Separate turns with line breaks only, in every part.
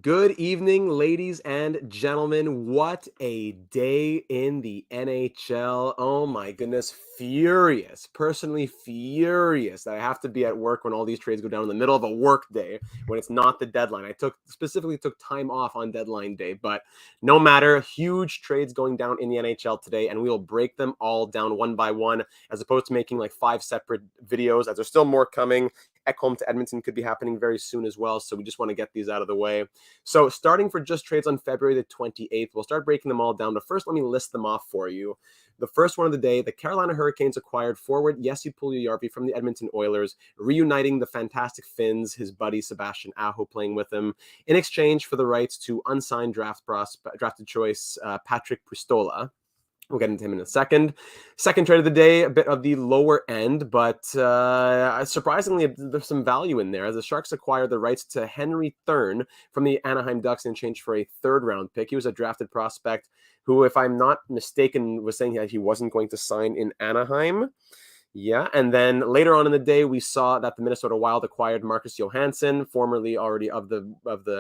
Good evening, ladies and gentlemen. What a day in the NHL. Oh my goodness, furious. Personally furious that I have to be at work when all these trades go down in the middle of a work day when it's not the deadline. I specifically took time off on deadline day, but no matter, huge trades going down in the NHL today, and we will break them all down one by one as opposed to making like 5 separate videos, as there's still more coming. Ekholm to Edmonton could be happening very soon as well, so we just want to get these out of the way. So starting for just trades on February the 28th, we'll start breaking them all down. But first, let me list them off for you. The first one of the day, the Carolina Hurricanes acquired forward Jesse Puljujarvi from the Edmonton Oilers, reuniting the fantastic Finns, his buddy Sebastian Aho playing with him, in exchange for the rights to unsigned drafted choice Patrick Pristola. We'll get into him in a second. Second trade of the day, a bit of the lower end, but surprisingly, there's some value in there as the Sharks acquired the rights to Henry Thrun from the Anaheim Ducks in exchange for a third-round pick. He was a drafted prospect who, if I'm not mistaken, was saying that he wasn't going to sign in Anaheim. Yeah, and then later on in the day, we saw that the Minnesota Wild acquired Marcus Johansson, formerly already of the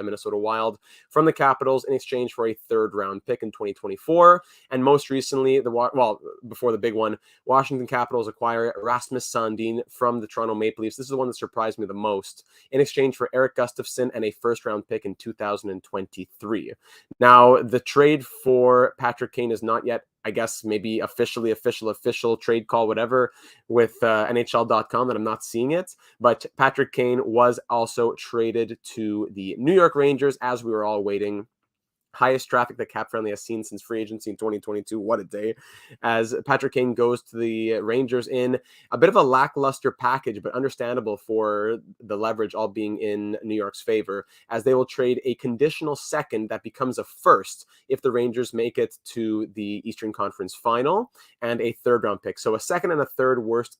Minnesota Wild, from the Capitals in exchange for a third-round pick in 2024. And most recently, before the big one, Washington Capitals acquire Rasmus Sandin from the Toronto Maple Leafs. This is the one that surprised me the most, in exchange for Erik Gustafson and a first-round pick in 2023. Now, the trade for Patrick Kane is not yet, I guess, maybe official trade call, whatever, with NHL.com that I'm not seeing it. But Patrick Kane was also traded to the New York Rangers as we were all waiting. Highest traffic that Cap Friendly has seen since free agency in 2022. What a day. As Patrick Kane goes to the Rangers in a bit of a lackluster package, but understandable for the leverage all being in New York's favor, as they will trade a conditional second that becomes a first if the Rangers make it to the Eastern Conference Final, and a third round pick. So a second and a third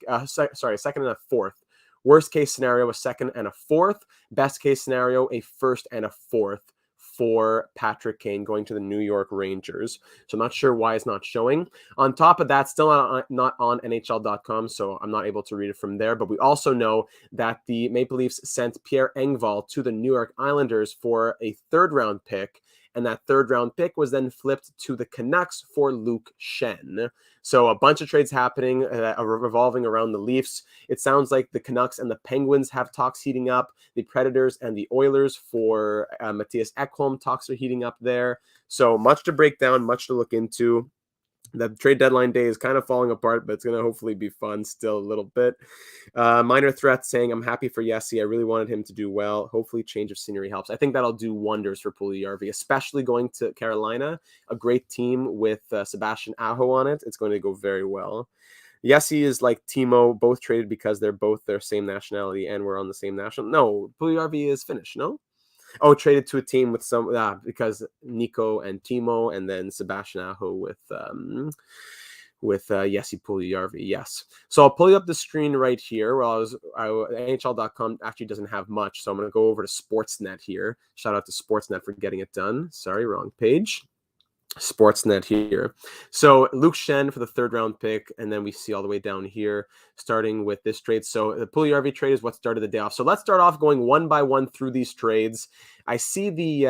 a second and a fourth. Worst case scenario, a second and a fourth. Best case scenario, a first and a fourth for Patrick Kane going to the New York Rangers. So I'm not sure why it's not showing. On top of that, still not on NHL.com, so I'm not able to read it from there. But we also know that the Maple Leafs sent Pierre Engvall to the New York Islanders for a third-round pick, and that third-round pick was then flipped to the Canucks for Luke Schenn. So a bunch of trades happening, revolving around the Leafs. It sounds like the Canucks and the Penguins have talks heating up. The Predators and the Oilers for Matthias Ekholm talks are heating up there. So much to break down, much to look into. The trade deadline day is kind of falling apart, but it's going to hopefully be fun still a little bit. Minor threat saying, I'm happy for Jesse. I really wanted him to do well. Hopefully change of scenery helps. I think that'll do wonders for Puljujarvi, especially going to Carolina, a great team with Sebastian Aho on it. It's going to go very well. Jesse is like Timo, both traded because they're both their same nationality and we're on the same national. No, Puljujarvi is Finnish, no? Oh, traded to a team with some because Nico and Timo, and then Sebastian Aho with Jesse Puljujarvi. Yes. So I'll pull you up the screen right here. NHL.com actually doesn't have much, so I'm going to go over to Sportsnet here. Shout out to Sportsnet for getting it done. Sorry, wrong page. Sportsnet here. So Luke Schenn for the third round pick, and then we see all the way down here, starting with this trade. So the Puljujarvi trade is what started the day off. So let's start off going one by one through these trades. I see the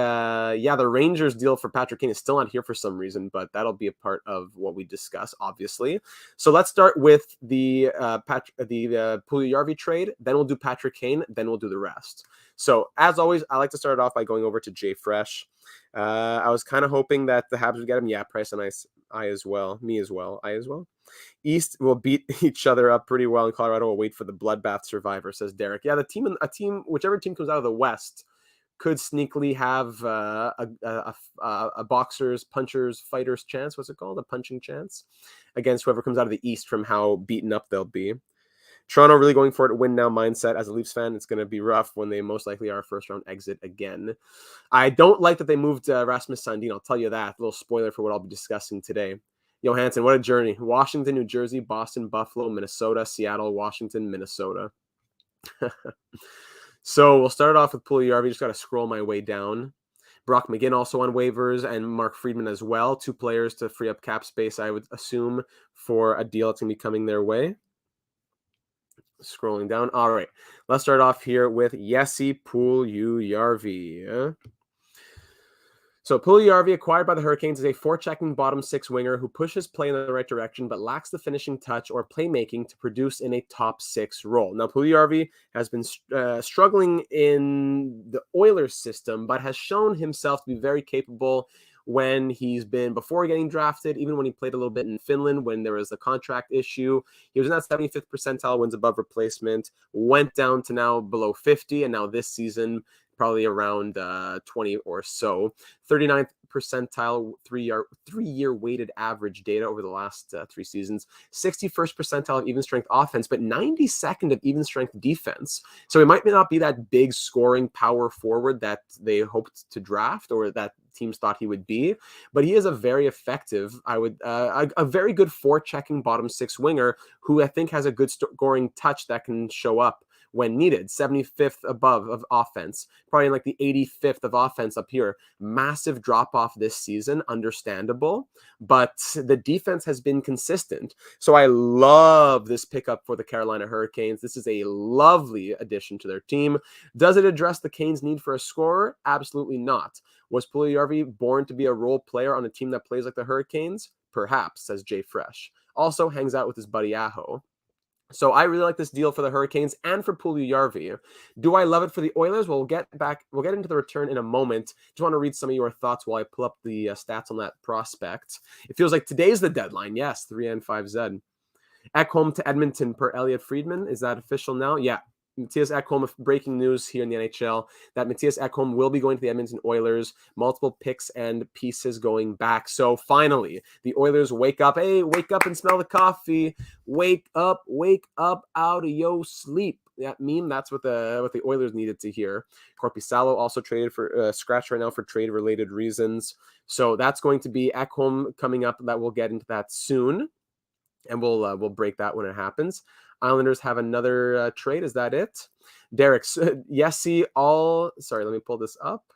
Rangers deal for Patrick Kane is still not here for some reason, but that'll be a part of what we discuss, obviously. So let's start with the Puljujarvi trade. Then we'll do Patrick Kane. Then we'll do the rest. So as always, I like to start off by going over to Jay Fresh. I was kind of hoping that the Habs would get him. Yeah, Price and I as well. Me as well. I as well. East will beat each other up pretty well, and Colorado will wait for the bloodbath survivor, says Derek. Yeah, whichever team comes out of the West could sneakily have a boxer's, puncher's, fighter's chance. What's it called? A punching chance against whoever comes out of the East from how beaten up they'll be. Toronto really going for it, win now mindset. As a Leafs fan, it's going to be rough when they most likely are a first-round exit again. I don't like that they moved Rasmus Sandin. I'll tell you that. A little spoiler for what I'll be discussing today. Johansson, what a journey. Washington, New Jersey, Boston, Buffalo, Minnesota, Seattle, Washington, Minnesota. So we'll start off with Puljujarvi. Just got to scroll my way down. Brock McGinn also on waivers, and Mark Friedman as well. 2 players to free up cap space, I would assume, for a deal that's going to be coming their way. Scrolling down. All right. Let's start off here with Jesse Puljujarvi. So Puljujarvi, acquired by the Hurricanes, is a forechecking bottom six winger who pushes play in the right direction but lacks the finishing touch or playmaking to produce in a top six role. Now, Puljujarvi has been struggling in the Oilers system, but has shown himself to be very capable when he's been before getting drafted, even when he played a little bit in Finland when there was a contract issue. He was in that 75th percentile, wins above replacement, went down to now below 50, and now this season probably around 20 or so. 39th percentile three-year weighted average data over the last 3 seasons. 61st percentile of even strength offense, but 92nd of even strength defense. So it might not be that big scoring power forward that they hoped to draft or that teams thought he would be, but he is a very effective, a very good forechecking bottom six winger who I think has a good scoring touch that can show up when needed. 75th above of offense, probably in like the 85th of offense up here. Massive drop off this season, understandable, but the defense has been consistent. So I love this pickup for the Carolina Hurricanes. This is a lovely addition to their team. Does it address the Canes' need for a scorer? Absolutely not. Was Puljujarvi born to be a role player on a team that plays like the Hurricanes? Perhaps, says Jay Fresh. Also hangs out with his buddy Aho. So I really like this deal for the Hurricanes and for Puljujarvi. Do I love it for the Oilers? Well, we'll get into the return in a moment. Just want to read some of your thoughts while I pull up the stats on that prospect. It feels like today's the deadline. Yes, 3N5Z. Ekholm to Edmonton per Elliot Friedman. Is that official now? Yeah. Matthias Ekholm, breaking news here in the NHL that Matthias Ekholm will be going to the Edmonton Oilers. Multiple picks and pieces going back. So finally, the Oilers wake up. Hey, wake up and smell the coffee. Wake up out of your sleep. That meme, that's what the Oilers needed to hear. Korpisalo also traded for scratch right now for trade-related reasons. So that's going to be Ekholm coming up. That we'll get into that soon, and we'll break that when it happens. Islanders have another trade. Is that it? Derek, Yessi, sorry, let me pull this up.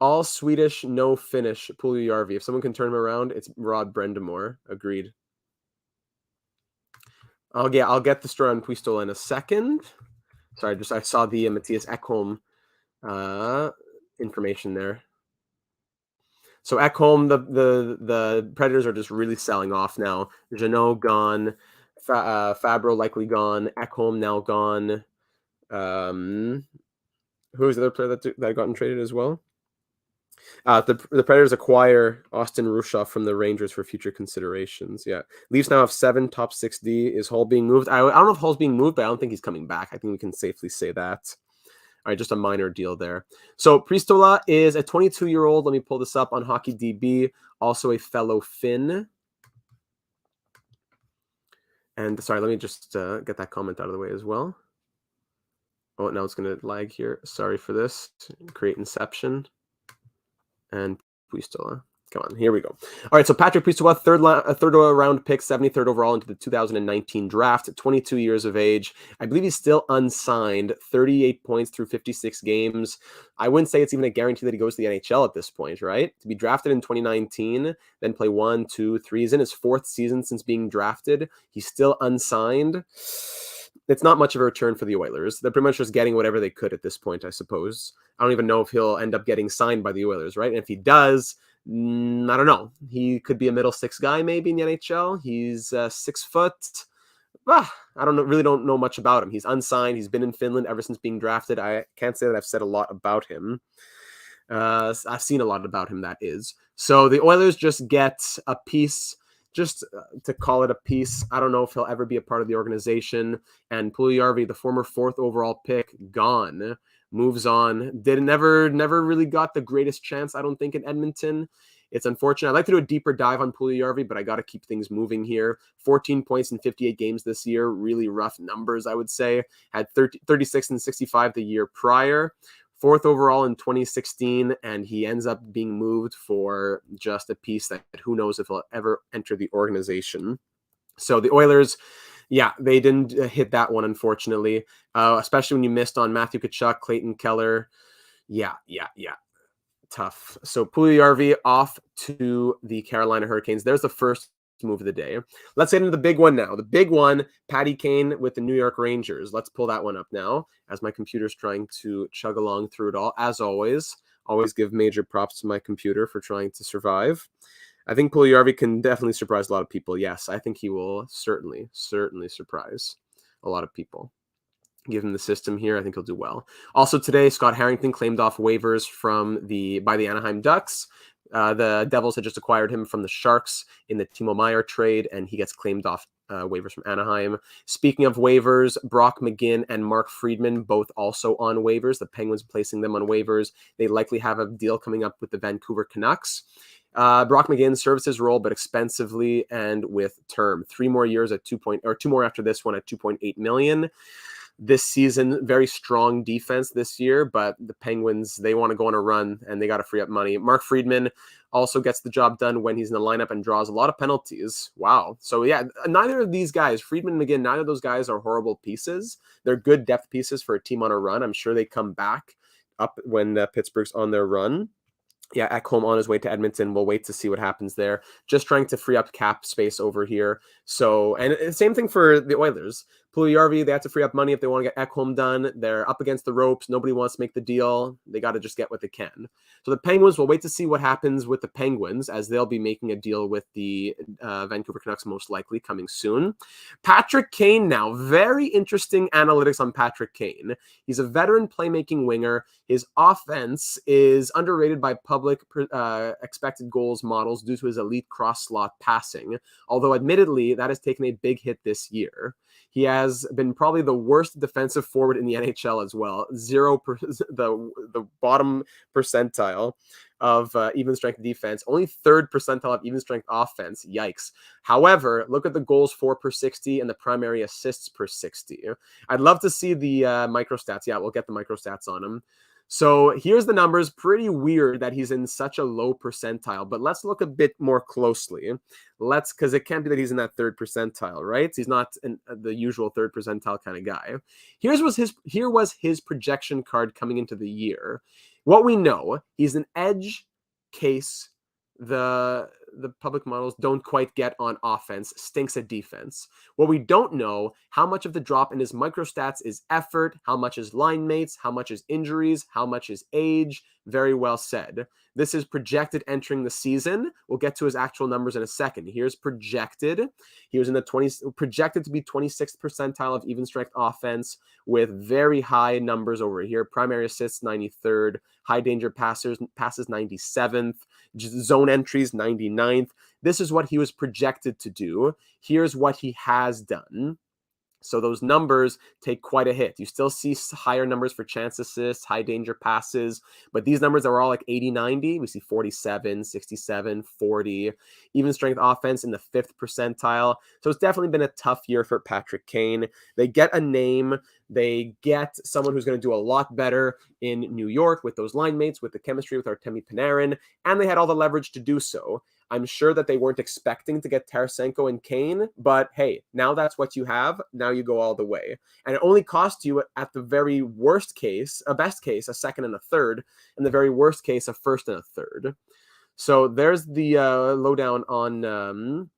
All Swedish, no Finnish, Puljujarvi. If someone can turn him around, it's Rod Brendamore. Agreed. I'll get the story on Puistola in a second. Sorry, I saw the Matthias Ekholm information there. So Ekholm, the Predators are just really selling off now. Jeannot gone. Fabro likely gone. Ekholm now gone. Who's the other player that gotten traded as well? The Predators acquire Austin Rushoff from the Rangers for future considerations. Yeah, Leafs now have 7 top 6D. Is Hull being moved? I don't know if Hull's being moved, but I don't think he's coming back. I think we can safely say that. All right, just a minor deal there. So Puistola is a 22-year-old. Let me pull this up on Hockey DB. Also a fellow Finn. And sorry, let me just get that comment out of the way as well. Oh, now it's going to lag here. Sorry for this. Create Inception. And Puistola. Come on, here we go. All right, so Patrick Puistola, third round pick, 73rd overall into the 2019 draft, 22 years of age. I believe he's still unsigned, 38 points through 56 games. I wouldn't say it's even a guarantee that he goes to the NHL at this point, right? To be drafted in 2019, then play 1, 2, 3. He's in his 4th season since being drafted. He's still unsigned. It's not much of a return for the Oilers. They're pretty much just getting whatever they could at this point, I suppose. I don't even know if he'll end up getting signed by the Oilers, right? And if he does, I don't know. He could be a middle 6 guy maybe in the NHL. He's 6 foot. I really don't know much about him. He's unsigned. He's been in Finland ever since being drafted. I can't say that I've said a lot about him. I've seen a lot about him, that is. So the Oilers just get a piece, just to call it a piece. I don't know if he'll ever be a part of the organization. And Puljujarvi, the former 4th overall pick, gone. Moves on. Never really got the greatest chance, I don't think, in Edmonton. It's unfortunate. I'd like to do a deeper dive on Puljujarvi, but I got to keep things moving here. 14 points in 58 games this year. Really rough numbers, I would say. Had 36 and 65 the year prior. 4th overall in 2016, and he ends up being moved for just a piece that who knows if he'll ever enter the organization. So the Oilers, yeah, they didn't hit that one, unfortunately, especially when you missed on Matthew Tkachuk, Clayton Keller. Yeah. Tough. So Puljujarvi off to the Carolina Hurricanes. There's the first move of the day. Let's get into the big one now. The big one, Patrick Kane with the New York Rangers. Let's pull that one up now as my computer's trying to chug along through it all. As always, Always give major props to my computer for trying to survive. I think Puljujarvi can definitely surprise a lot of people. Yes, I think he will certainly surprise a lot of people. Give him the system here. I think he'll do well. Also today, Scott Harrington claimed off waivers by the Anaheim Ducks. The Devils had just acquired him from the Sharks in the Timo Meier trade, and he gets claimed off waivers from Anaheim. Speaking of waivers, Brock McGinn and Mark Friedman both also on waivers. The Penguins placing them on waivers. They likely have a deal coming up with the Vancouver Canucks. Brock McGinn serves his role, but expensively and with term. 3 more years at 2 more after this one at $2.8 million. This season, very strong defense this year, but the Penguins, they want to go on a run and they got to free up money. Mark Friedman also gets the job done when he's in the lineup and draws a lot of penalties. Wow. So yeah, neither of these guys, Friedman and McGinn, neither of those guys are horrible pieces. They're good depth pieces for a team on a run. I'm sure they come back up when Pittsburgh's on their run. Yeah, Ekholm on his way to Edmonton. We'll wait to see what happens there. Just trying to free up cap space over here. So, and same thing for the Oilers. Puljujarvi, they have to free up money if they want to get Ekholm done. They're up against the ropes. Nobody wants to make the deal. They got to just get what they can. So the Penguins, we'll wait to see what happens with the Penguins, as they'll be making a deal with the Vancouver Canucks most likely coming soon. Patrick Kane now. Very interesting analytics on Patrick Kane. He's a veteran playmaking winger. His offense is underrated by public expected goals models due to his elite cross-slot passing, although admittedly that has taken a big hit this year. He has been probably the worst defensive forward in the NHL as well. The bottom percentile of even strength defense, only 3rd percentile of even strength offense. Yikes. However, look at the goals for per 60 and the primary assists per 60. I'd love to see the microstats. Yeah, we'll get the microstats on him. So here's the numbers. Pretty weird that he's in such a low percentile, but let's look a bit more closely. Because it can't be that he's in that 3rd percentile, right? He's not the usual 3rd percentile kind of guy. Here was his projection card coming into the year. What we know, he's an edge case. The public models don't quite get on offense, stinks at defense. What we don't know, how much of the drop in his microstats is effort, how much is line mates, how much is injuries, how much is age. Very well said. This is projected entering the season. We'll get to his actual numbers in a second. Here's projected. He was in the projected to be 26th percentile of even strength offense with very high numbers over here. Primary assists, 93rd. High danger passes 97th. Zone entries, 99th. This is what he was projected to do. Here's what he has done. So those numbers take quite a hit. You still see higher numbers for chance assists, high danger passes, but these numbers are all like 80, 90. We see 47, 67, 40, even strength offense in the 5th percentile. So it's definitely been a tough year for Patrick Kane. They get a name. They get someone who's going to do a lot better in New York with those line mates, with the chemistry with Artemi Panarin, and they had all the leverage to do so. I'm sure that they weren't expecting to get Tarasenko and Kane, but hey, now that's what you have. Now you go all the way. And it only costs you, at the very worst case, a best case, a 2nd and a 3rd, and the very worst case, a 1st and a 3rd. So there's the lowdown on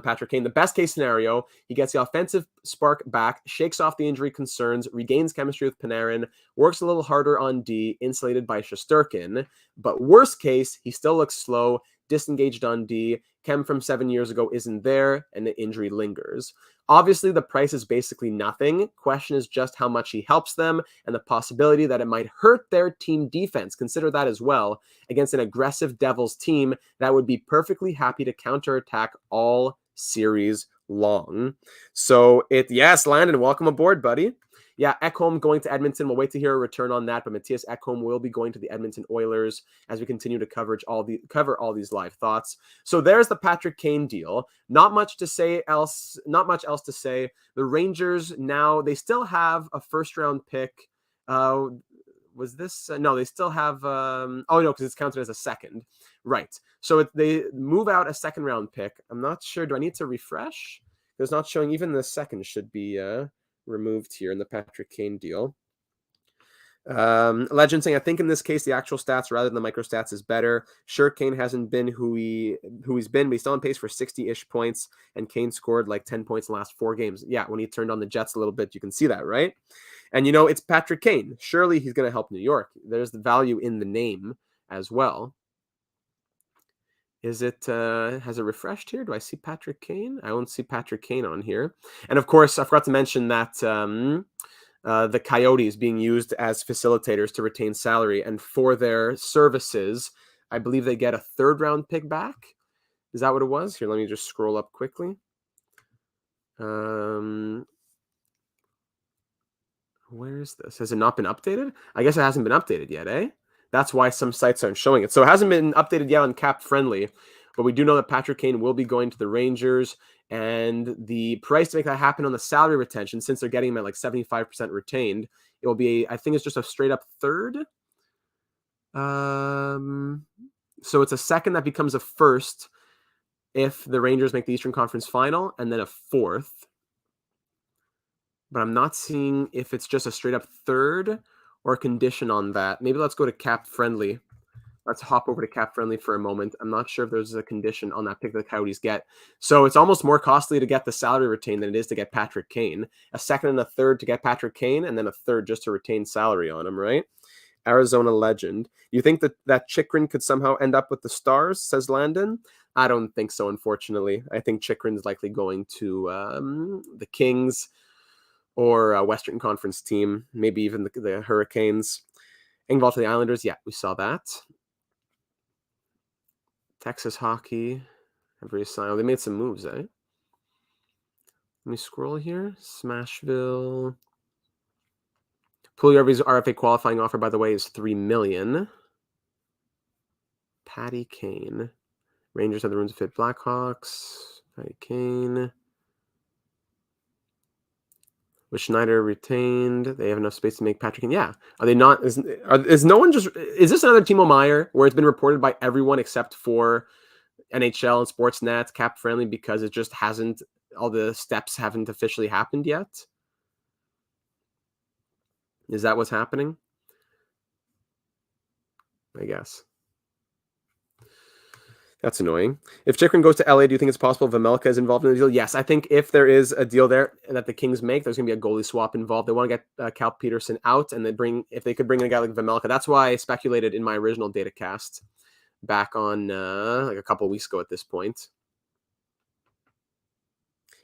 Patrick Kane. The best case scenario, he gets the offensive spark back, shakes off the injury concerns, regains chemistry with Panarin, works a little harder on D, insulated by Shesterkin. But worst case, he still looks slow, disengaged on D. Chem from 7 years ago isn't there, and the injury lingers. Obviously, the price is basically nothing. Question is just how much he helps them and the possibility that it might hurt their team defense. Consider that as well against an aggressive Devils team that would be perfectly happy to counterattack all series long. So yes, Landon, welcome aboard, buddy. Yeah, Ekholm going to Edmonton. We'll wait to hear a return on that, but Mattias Ekholm will be going to the Edmonton Oilers as we continue to cover all these live thoughts. So there's the Patrick Kane deal. Not much else to say. The Rangers now, they still have a 1st round pick. Was this? No, they still have. Oh no, because it's counted as a 2nd. Right. So they move out a 2nd round pick. I'm not sure. Do I need to refresh? It's not showing. Even the 2nd should be removed here in the Patrick Kane deal. Legend saying, I think in this case the actual stats rather than the microstats is better. Sure, Kane hasn't been who he's been, but he's still on pace for 60-ish points, and Kane scored like 10 points in the last 4 games. Yeah, when he turned on the Jets a little bit, you can see that, right? And, you know, it's Patrick Kane. Surely he's going to help New York. There's the value in the name as well. Is it, has it refreshed here? Do I see Patrick Kane? I don't see Patrick Kane on here. And of course, I forgot to mention that the Coyotes being used as facilitators to retain salary. And for their services, I believe they get a 3rd round pick back. Is that what it was? Here, let me just scroll up quickly. Where is this? Has it not been updated? I guess it hasn't been updated yet, eh? That's why some sites aren't showing it. So it hasn't been updated yet on Cap Friendly, but we do know that Patrick Kane will be going to the Rangers, and the price to make that happen on the salary retention, since they're getting him at like 75% retained, it will be, I think it's just a straight up 3rd. So it's a 2nd that becomes a 1st if the Rangers make the Eastern Conference Final, and then a 4th. But I'm not seeing if it's just a straight up 3rd or a condition on that. Maybe let's go to Cap Friendly. Let's hop over to Cap Friendly for a moment. I'm not sure if there's a condition on that pick that the Coyotes get. So it's almost more costly to get the salary retained than it is to get Patrick Kane. A 2nd and a 3rd to get Patrick Kane, and then a 3rd just to retain salary on him, right? Arizona legend. You think that Chychrun could somehow end up with the Stars, says Landon? I don't think so, unfortunately. I think Chychrun's likely going to the Kings or a Western Conference team, maybe even the Hurricanes. Engvall to the Islanders. Yeah, we saw that. Texas hockey. Every sign. They made some moves, eh? Let me scroll here. Smashville. Puljujarvi's RFA qualifying offer, by the way, is $3 million. Patty Kane. Rangers have the rooms to fit Blackhawks. Patty Kane. With Schneider retained, they have enough space to make Patrick Kane. Yeah. Are they not? Is no one just... Is this another Timo Meier where it's been reported by everyone except for NHL and Sportsnet, Cap Friendly, because it just hasn't... All the steps haven't officially happened yet? Is that what's happening? I guess. That's annoying. If Chychrun goes to LA, do you think it's possible Vejmelka is involved in the deal? Yes, I think if there is a deal there that the Kings make, there's going to be a goalie swap involved. They want to get Cal Peterson out, and if they could bring in a guy like Vejmelka. That's why I speculated in my original data cast back on like a couple of weeks ago at this point.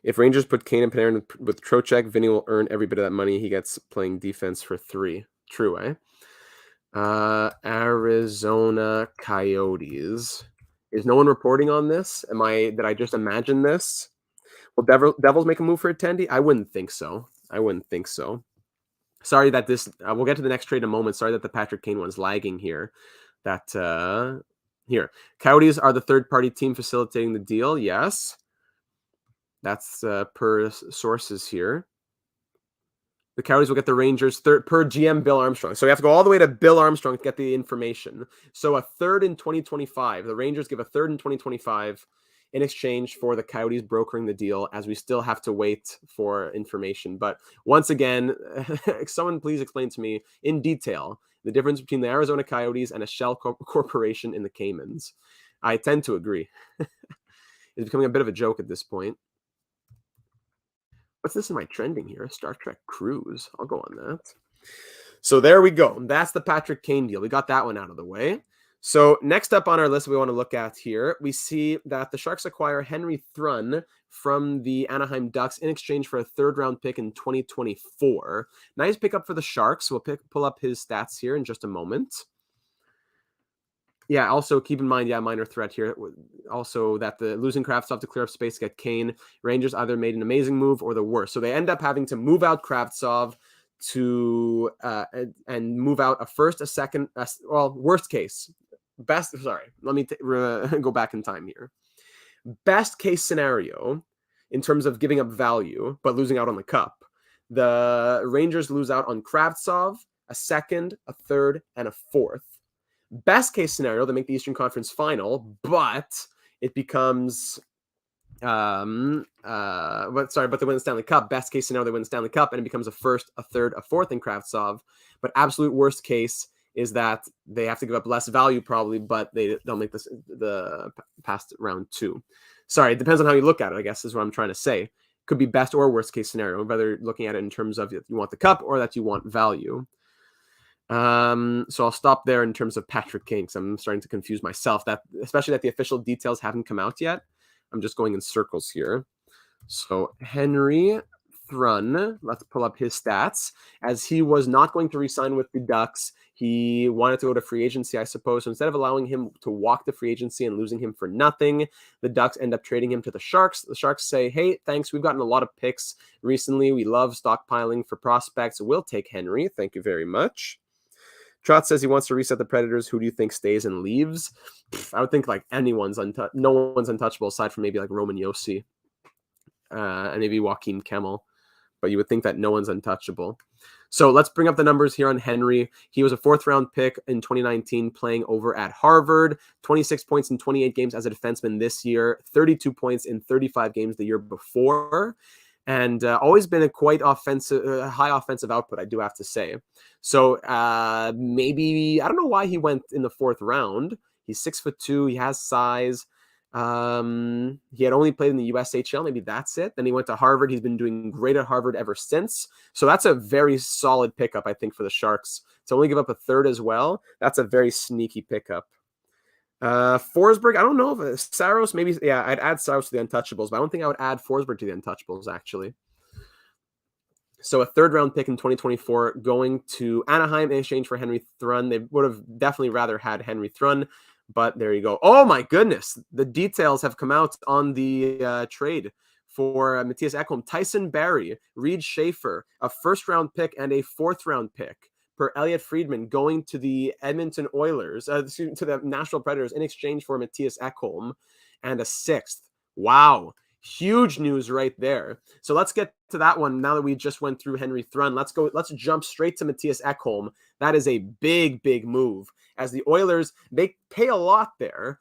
If Rangers put Kane and Panarin with Trocheck, Vinny will earn every bit of that money he gets playing defense for 3. True, eh? Arizona Coyotes. Is no one reporting on this? Did I just imagine this? Will Devils make a move for Attendee? I wouldn't think so. Sorry that this... we'll get to the next trade in a moment. Sorry that the Patrick Kane one's lagging here. Here. Coyotes are the third-party team facilitating the deal. Yes. That's per sources here. The Coyotes will get the Rangers per GM Bill Armstrong. So we have to go all the way to Bill Armstrong to get the information. So a 3rd in 2025. The Rangers give a 3rd in 2025 in exchange for the Coyotes brokering the deal, as we still have to wait for information. But once again, someone please explain to me in detail the difference between the Arizona Coyotes and a shell corporation in the Caymans. I tend to agree. It's becoming a bit of a joke at this point. What's this in my trending here? Star Trek Cruise. I'll go on that. So there we go. That's the Patrick Kane deal. We got that one out of the way. So next up on our list we want to look at here, we see that the Sharks acquire Henry Thrun from the Anaheim Ducks in exchange for a 3rd round pick in 2024. Nice pickup for the Sharks. We'll pull up his stats here in just a moment. Yeah, also keep in mind, minor threat here. Also that the losing Kravtsov to clear up space to get Kane. Rangers either made an amazing move or the worst. So they end up having to move out Kravtsov to and move out a 1st, a 2nd, worst case. Let me go back in time here. Best case scenario in terms of giving up value, but losing out on the cup. The Rangers lose out on Kravtsov, a 2nd, a 3rd, and a 4th. Best case scenario, they make the Eastern Conference Final, but it becomes, but they win the Stanley Cup. Best case scenario, they win the Stanley Cup, and it becomes a 1st, a 3rd, a 4th in Kravtsov. But absolute worst case is that they have to give up less value probably, but they'll make the past round 2. Sorry, it depends on how you look at it, I guess is what I'm trying to say. Could be best or worst case scenario, whether looking at it in terms of you want the cup or that you want value. So I'll stop there in terms of Patrick Kane because I'm starting to confuse myself. That especially that the official details haven't come out yet. I'm just going in circles here. So Henry Thrun, let's pull up his stats. As he was not going to resign with the Ducks, he wanted to go to free agency, I suppose. So instead of allowing him to walk to free agency and losing him for nothing, the Ducks end up trading him to the Sharks. The Sharks say, hey, thanks. We've gotten a lot of picks recently. We love stockpiling for prospects. We'll take Henry. Thank you very much. Trot says he wants to reset the Predators. Who do you think stays and leaves? I would think like anyone's no one's untouchable aside from maybe like Roman Josi and maybe Joakim Kemmel. But you would think that no one's untouchable. So let's bring up the numbers here on Henry. He was a 4th-round pick in 2019 playing over at Harvard. 26 points in 28 games as a defenseman this year. 32 points in 35 games the year before. And always been a quite high offensive output, I do have to say. So maybe, I don't know why he went in the 4th round. He's 6'2", he has size. He had only played in the USHL, maybe that's it. Then he went to Harvard. He's been doing great at Harvard ever since. So that's a very solid pickup, I think, for the Sharks. To only give up a 3rd as well, that's a very sneaky pickup. Forsberg, I don't know if Saros, maybe, yeah, I'd add Saros to the Untouchables, but I don't think I would add Forsberg to the Untouchables, actually. So a 3rd-round pick in 2024 going to Anaheim in exchange for Henry Thrun. They would have definitely rather had Henry Thrun, but there you go. Oh, my goodness. The details have come out on the trade for Matthias Ekholm. Tyson Barrie, Reed Schaefer, a 1st-round pick and a 4th-round pick per Elliot Friedman going to the Edmonton Oilers, to the Nashville Predators in exchange for Matthias Ekholm and a 6th. Wow. Huge news right there. So let's get to that one now that we just went through Henry Thrun. Let's jump straight to Matthias Ekholm. That is a big, big move. As the Oilers, they pay a lot there.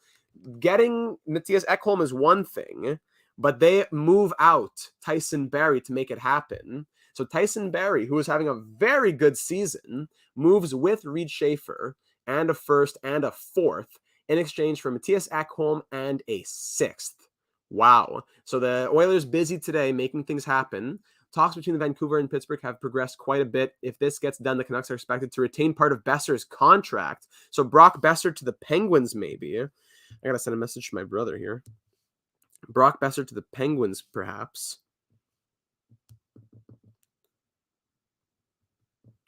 Getting Matthias Ekholm is one thing, but they move out Tyson Barrie to make it happen. So Tyson Barrie, who is having a very good season, moves with Reed Schaefer and a 1st and a 4th in exchange for Matthias Ekholm and a 6th. Wow. So the Oilers busy today making things happen. Talks between Vancouver and Pittsburgh have progressed quite a bit. If this gets done, the Canucks are expected to retain part of Besser's contract. So Brock Besser to the Penguins, maybe. I got to send a message to my brother here. Brock Besser to the Penguins, perhaps.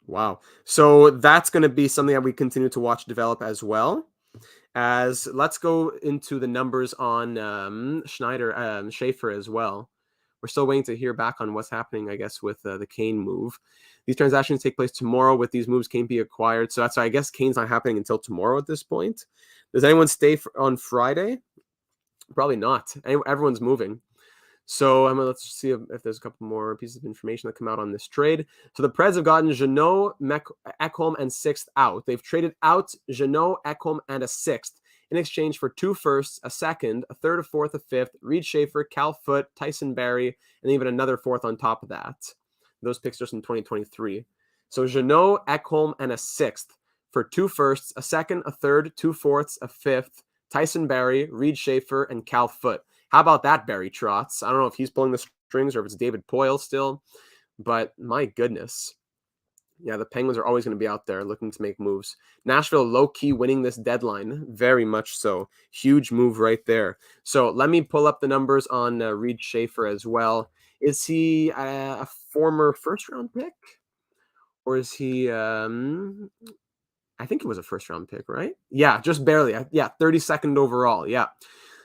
Wow. So that's going to be something that we continue to watch develop as well. As let's go into the numbers on Schaefer as well. We're still waiting to hear back on what's happening, I guess, with the Kane move. These transactions take place tomorrow. With these moves, Kane be acquired. So that's why I guess Kane's not happening until tomorrow at this point. Does anyone stay on Friday? Probably not. Everyone's moving. So let's see if there's a couple more pieces of information that come out on this trade. So the Preds have gotten Jeannot, Ekholm, and 6th out. They've traded out Jeannot, Ekholm, and a 6th in exchange for 2 firsts, a 2nd, a 3rd, a 4th, a 5th, Reed Schaefer, Cal Foote, Tyson Barrie, and even another 4th on top of that. Those picks just in 2023. So Jeannot, Ekholm, and a 6th for 2 firsts, a 2nd, a 3rd, 2 fourths, a 5th, Tyson Barrie, Reed Schaefer, and Cal Foote. How about that, Barry Trotz? I don't know if he's pulling the strings or if it's David Poyle still, but my goodness. Yeah, the Penguins are always going to be out there looking to make moves. Nashville low-key winning this deadline, very much so. Huge move right there. So let me pull up the numbers on Reed Schaefer as well. Is he a former first-round pick? Or is he... I think it was a first-round pick, right? Yeah, just barely. Yeah, 32nd overall. Yeah.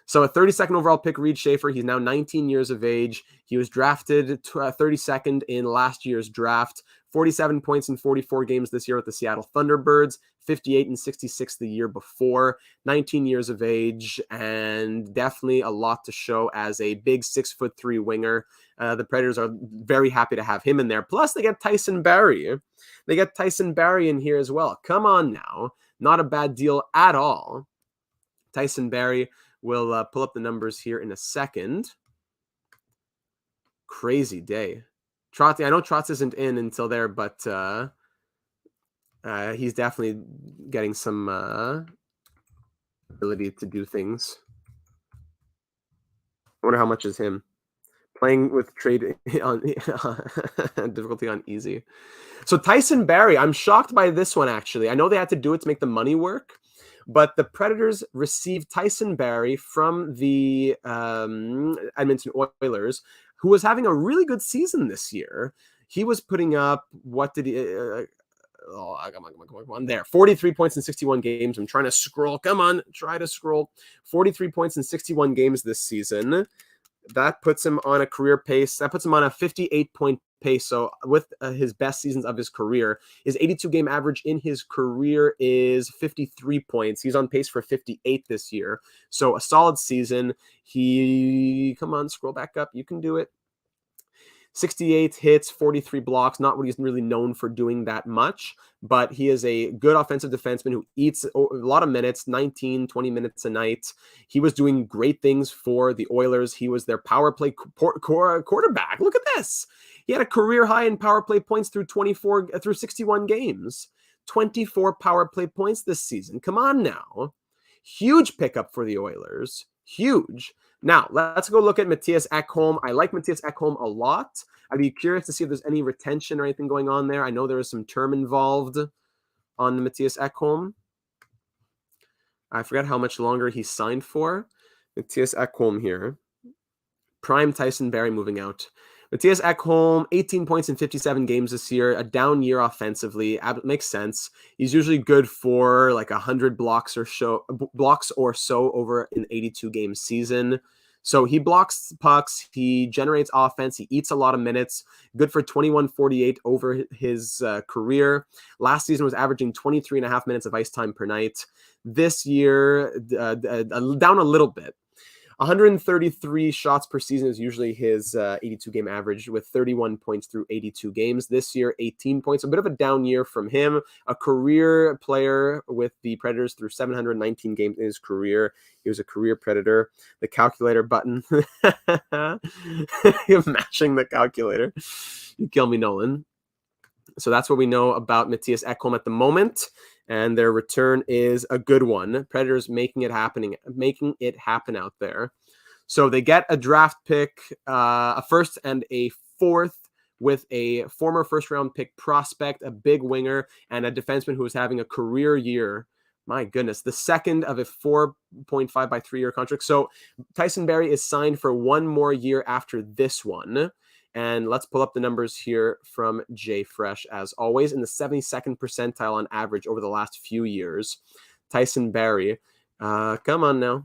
So a 32nd overall pick, Reed Schaefer. He's now 19 years of age. He was drafted 32nd in last year's draft. 47 points in 44 games this year with the Seattle Thunderbirds. 58 and 66 the year before. 19 years of age, and definitely a lot to show as a big 6'3" winger. The Predators are very happy to have him in there. Plus, they get Tyson Barrie. They get Tyson Barrie in here as well. Come on now. Not a bad deal at all. Tyson Barrie. We'll pull up the numbers here in a second. Crazy day. Trotz, I know Trotz isn't in until there, but he's definitely getting some ability to do things. I wonder how much is him. playing with trade on difficulty on easy. So Tyson Barrie, I'm shocked by this one, actually. I know they had to do it to make the money work, but the Predators received Tyson Barrie from the Edmonton Oilers, who was having a really good season this year. He was putting up, what did he... come on, there. 43 points in 61 games. I'm trying to scroll. Come on, try to scroll. 43 points in 61 games this season. That puts him on a career pace. That puts him on a 58-point pace. So with his best seasons of his career, his 82-game average in his career is 53 points. He's on pace for 58 this year. So a solid season. Come on, scroll back up. You can do it. 68 hits, 43 blocks, not what he's really known for doing that much, but he is a good offensive defenseman who eats a lot of minutes, 19, 20 minutes a night. He was doing great things for the Oilers. He was their power play quarterback. Look at this. He had a career high in power play points through 61 games. 24 power play points this season. Come on now. Huge pickup for the Oilers. Huge. Now, let's go look at Matthias Ekholm. I like Matthias Ekholm a lot. I'd be curious to see if there's any retention or anything going on there. I know there was some term involved on Matthias Ekholm. I forgot how much longer he signed for. Matthias Ekholm here. Prime Tyson Barrie moving out. Mattias Ekholm, 18 points in 57 games this year, a down year offensively. Makes sense. He's usually good for like 100 blocks or so over an 82-game season. So he blocks pucks, he generates offense, he eats a lot of minutes, good for 21.48 over his career. Last season was averaging 23 and a half minutes of ice time per night. This year, down a little bit. 133 shots per season is usually his 82-game average with 31 points through 82 games. This year, 18 points. A bit of a down year from him. A career player with the Predators through 719 games in his career. He was a career Predator. The calculator button. You're mashing the calculator. You kill me, Nolan. So that's what we know about Mattias Ekholm at the moment. And their return is a good one. Predators making it happen out there. So they get a draft pick, a first and a fourth, with a former first-round pick prospect, a big winger, and a defenseman who was having a career year. My goodness, the second of a 4.5 by 3-year contract. So Tyson Barrie is signed for one more year after this one. And let's pull up the numbers here from JFresh, as always, in the 72nd percentile on average over the last few years. Tyson Barrie, come on now.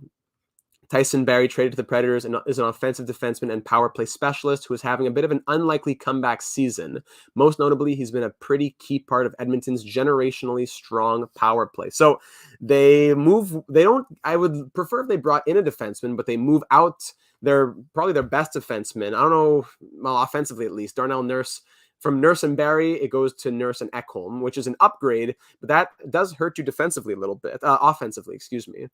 Tyson Barrie traded to the Predators and is an offensive defenseman and power play specialist who is having a bit of an unlikely comeback season. Most notably, he's been a pretty key part of Edmonton's generationally strong power play. So I would prefer if they brought in a defenseman, but they move out probably their best defenseman. I don't know, well, offensively at least, Darnell Nurse. From Nurse and Barrie, it goes to Nurse and Ekholm, which is an upgrade, but that does hurt you defensively a little bit, offensively, excuse me.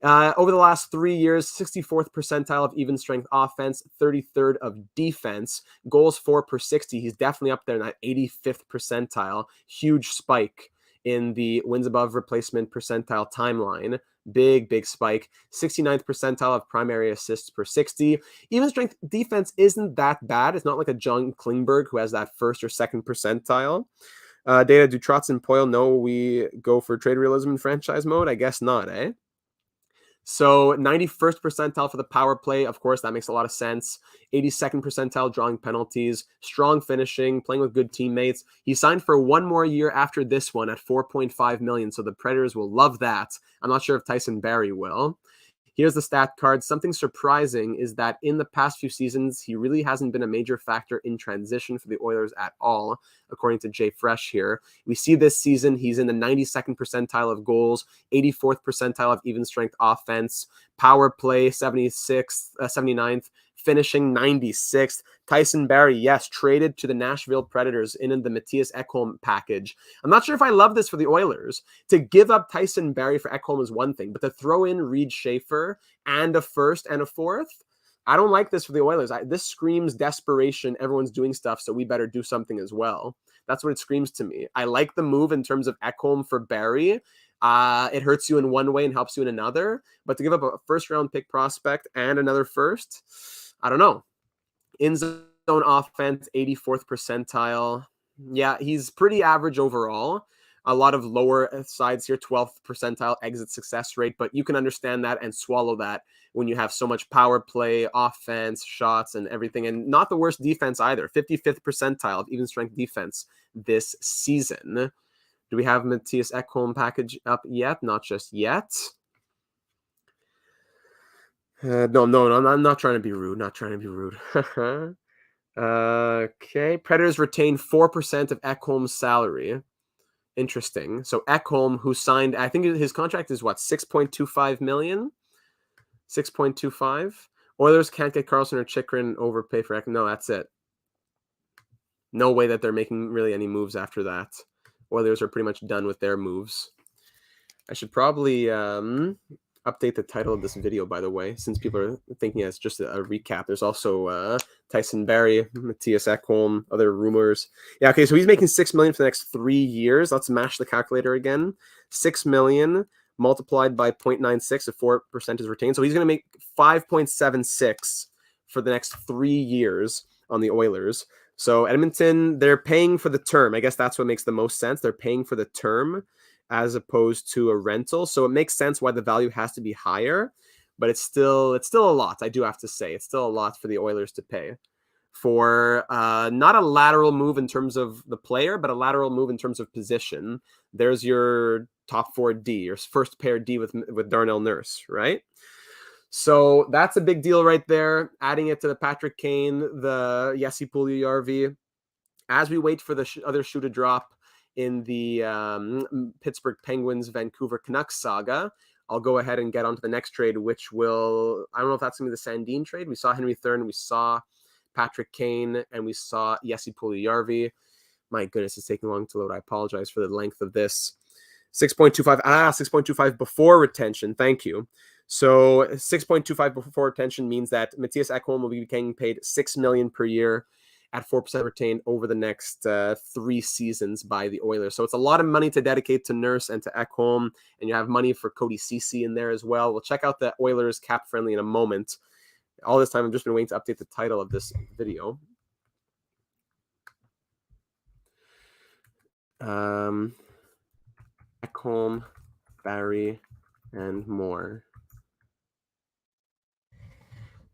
Over the last 3 years, 64th percentile of even strength offense, 33rd of defense, goals for per 60. He's definitely up there in that 85th percentile. Huge spike in the wins above replacement percentile timeline. Big spike. 69th percentile of primary assists per 60. Even strength defense isn't that bad. It's not like a John Klingberg who has that first or second percentile. Data, do Trotz and Poyle know we go for trade realism in franchise mode? I guess not, eh? So 91st percentile for the power play. Of course, that makes a lot of sense. 82nd percentile drawing penalties, strong finishing, playing with good teammates. He signed for one more year after this one at $4.5 million. So the Predators will love that. I'm not sure if Tyson Barrie will. Here's the stat card. Something surprising is that in the past few seasons, he really hasn't been a major factor in transition for the Oilers at all, according to Jay Fresh here. We see this season, he's in the 92nd percentile of goals, 84th percentile of even strength offense, power play 79th, finishing 96th. Tyson Barrie, yes, traded to the Nashville Predators in the Mattias Ekholm package. I'm not sure if I love this for the Oilers. To give up Tyson Barrie for Ekholm is one thing, but to throw in Reed Schaefer and a first and a fourth, I don't like this for the Oilers. This screams desperation. Everyone's doing stuff, so we better do something as well. That's what it screams to me. I like the move in terms of Ekholm for Barrie. It hurts you in one way and helps you in another, but to give up a first-round pick prospect and another first, I don't know. In zone offense, 84th percentile. Yeah, he's pretty average overall. A lot of lower sides here, 12th percentile exit success rate, but you can understand that and swallow that when you have so much power play, offense, shots, and everything. And not the worst defense either. 55th percentile of even strength defense this season. Do we have Matthias Ekholm package up yet? Not just yet. No, I'm not trying to be rude. Not trying to be rude. Okay. Predators retain 4% of Ekholm's salary. Interesting. So Ekholm, who signed, I think his contract is what, 6.25 million? 6.25? Oilers can't get Carlson or Chychrun overpay for Ekholm. No, that's it. No way that they're making really any moves after that. Oilers are pretty much done with their moves. I should probably update the title of this video, by the way, since people are thinking it's just a recap. There's also Tyson Barrie, Mattias Ekholm, other rumors. Yeah, okay, so he's making $6 million for the next 3 years. Let's mash the calculator again. $6 million multiplied by 0.96 if 4% is retained. So he's going to make 5.76 for the next 3 years on the Oilers. So Edmonton, they're paying for the term. I guess that's what makes the most sense. They're paying for the term as opposed to a rental. So it makes sense why the value has to be higher, but it's still a lot. I do have to say it's still a lot for the Oilers to pay for not a lateral move in terms of the player, but a lateral move in terms of position. There's your top 4D, your first pair D with Darnell Nurse, right? So that's a big deal right there. Adding it to the Patrick Kane, the Jesse Puljujarvi. As we wait for the other shoe to drop in the Pittsburgh Penguins, Vancouver Canucks saga, I'll go ahead and get onto the next trade, which will, I don't know if that's going to be the Sandin trade. We saw Henry Thrun, we saw Patrick Kane, and we saw Jesse Puljujarvi. My goodness, it's taking long to load. I apologize for the length of this. 6.25, 6.25 before retention. Thank you. So 6.25 before retention means that Matthias Ekholm will be getting paid $6 million per year at 4% retained over the next 3 seasons by the Oilers. So it's a lot of money to dedicate to Nurse and to Ekholm, and you have money for Cody Ceci in there as well. We'll check out the Oilers cap friendly in a moment. All this time, I've just been waiting to update the title of this video. Ekholm, Barrie, and more.